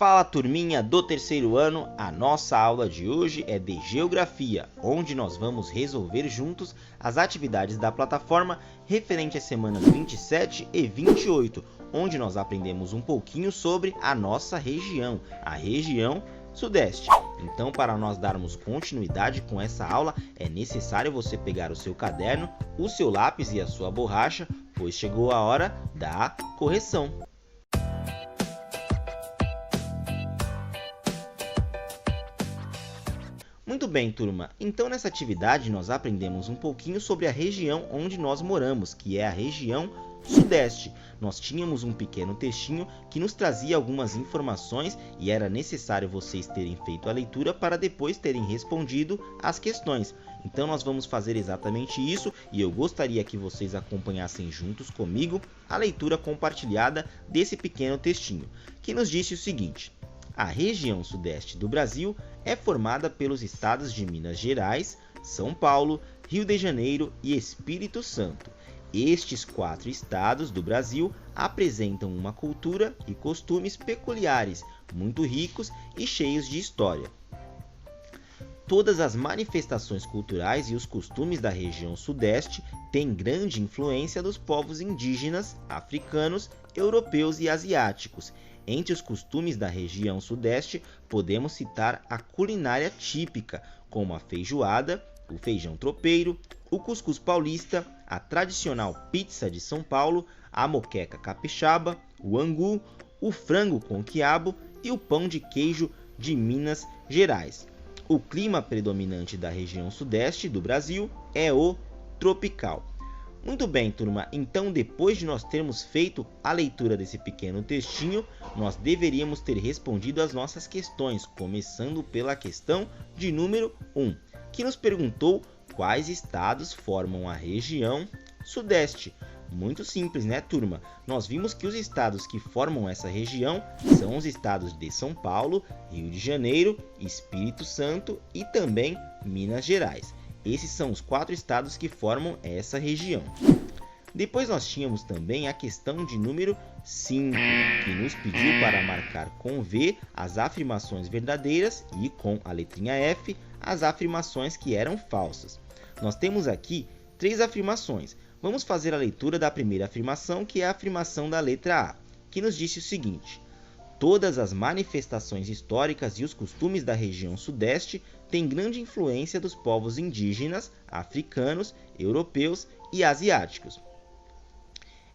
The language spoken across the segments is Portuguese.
Fala turminha do terceiro ano, a nossa aula de hoje é de Geografia, onde nós vamos resolver juntos as atividades da plataforma referente às semanas 27 e 28, onde nós aprendemos um pouquinho sobre a nossa região, a região Sudeste. Então, para nós darmos continuidade com essa aula, é necessário você pegar o seu caderno, o seu lápis e a sua borracha, pois chegou a hora da correção. Muito bem, turma. Então, nessa atividade, nós aprendemos um pouquinho sobre a região onde nós moramos, que é a região Sudeste. Nós tínhamos um pequeno textinho que nos trazia algumas informações e era necessário vocês terem feito a leitura para depois terem respondido as questões. Então, nós vamos fazer exatamente isso e eu gostaria que vocês acompanhassem juntos comigo a leitura compartilhada desse pequeno textinho, que nos disse o seguinte: a região Sudeste do Brasil é formada pelos estados de Minas Gerais, São Paulo, Rio de Janeiro e Espírito Santo. Estes 4 estados do Brasil apresentam uma cultura e costumes peculiares, muito ricos e cheios de história. Todas as manifestações culturais e os costumes da região Sudeste têm grande influência dos povos indígenas, africanos, europeus e asiáticos. Entre os costumes da região Sudeste, podemos citar a culinária típica, como a feijoada, o feijão tropeiro, o cuscuz paulista, a tradicional pizza de São Paulo, a moqueca capixaba, o angu, o frango com quiabo e o pão de queijo de Minas Gerais. O clima predominante da região Sudeste do Brasil é o tropical. Muito bem, turma, então depois de nós termos feito a leitura desse pequeno textinho, nós deveríamos ter respondido as nossas questões, começando pela questão de número 1, que nos perguntou quais estados formam a região Sudeste. Muito simples, né, turma? Nós vimos que os estados que formam essa região são os estados de São Paulo, Rio de Janeiro, Espírito Santo e também Minas Gerais. Esses são os 4 estados que formam essa região. Depois nós tínhamos também a questão de número 5, que nos pediu para marcar com V as afirmações verdadeiras e com a letrinha F as afirmações que eram falsas. Nós temos aqui 3 afirmações. Vamos fazer a leitura da primeira afirmação, que é a afirmação da letra A, que nos disse o seguinte: todas as manifestações históricas e os costumes da região Sudeste têm grande influência dos povos indígenas, africanos, europeus e asiáticos.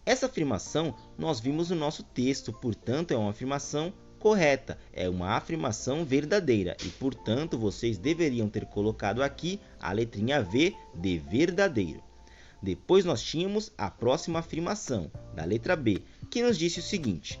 Essa afirmação nós vimos no nosso texto, portanto é uma afirmação correta, é uma afirmação verdadeira e, portanto, vocês deveriam ter colocado aqui a letrinha V de verdadeiro. Depois nós tínhamos a próxima afirmação, da letra B, que nos disse o seguinte: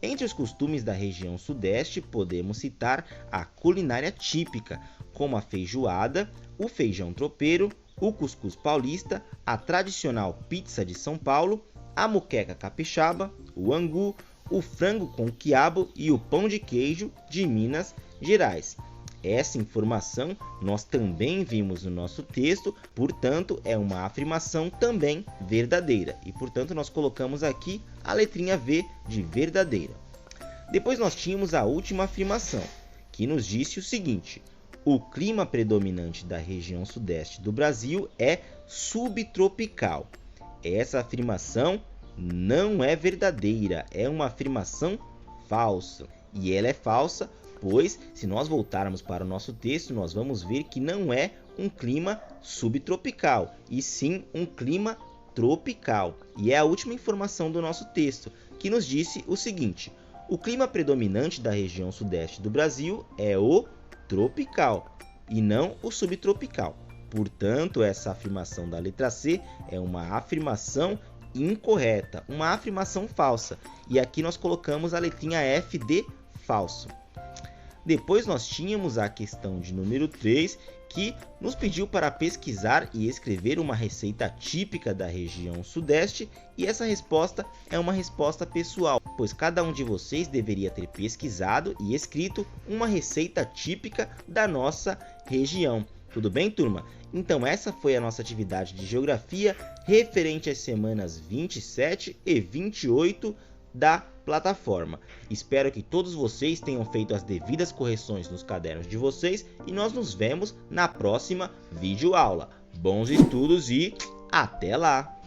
entre os costumes da região Sudeste, podemos citar a culinária típica, como a feijoada, o feijão tropeiro, o cuscuz paulista, a tradicional pizza de São Paulo, a moqueca capixaba, o angu, o frango com quiabo e o pão de queijo de Minas Gerais. Essa informação nós também vimos no nosso texto, portanto é uma afirmação também verdadeira e, portanto, nós colocamos aqui a letrinha V de verdadeira. Depois nós tínhamos a última afirmação, que nos disse o seguinte: o clima predominante da região Sudeste do Brasil é subtropical. Essa afirmação não é verdadeira, é uma afirmação falsa. E ela é falsa, pois se nós voltarmos para o nosso texto, nós vamos ver que não é um clima subtropical, e sim um clima tropical. E é a última informação do nosso texto, que nos disse o seguinte: o clima predominante da região Sudeste do Brasil é o tropical e não o subtropical. Portanto, essa afirmação da letra C é uma afirmação incorreta, uma afirmação falsa. E aqui nós colocamos a letrinha F de falso. Depois nós tínhamos a questão de número 3, que nos pediu para pesquisar e escrever uma receita típica da região Sudeste, e essa resposta é uma resposta pessoal, pois cada um de vocês deveria ter pesquisado e escrito uma receita típica da nossa região. Tudo bem, turma? Então essa foi a nossa atividade de geografia referente às semanas 27 e 28 da plataforma. Espero que todos vocês tenham feito as devidas correções nos cadernos de vocês e nós nos vemos na próxima videoaula. Bons estudos e até lá!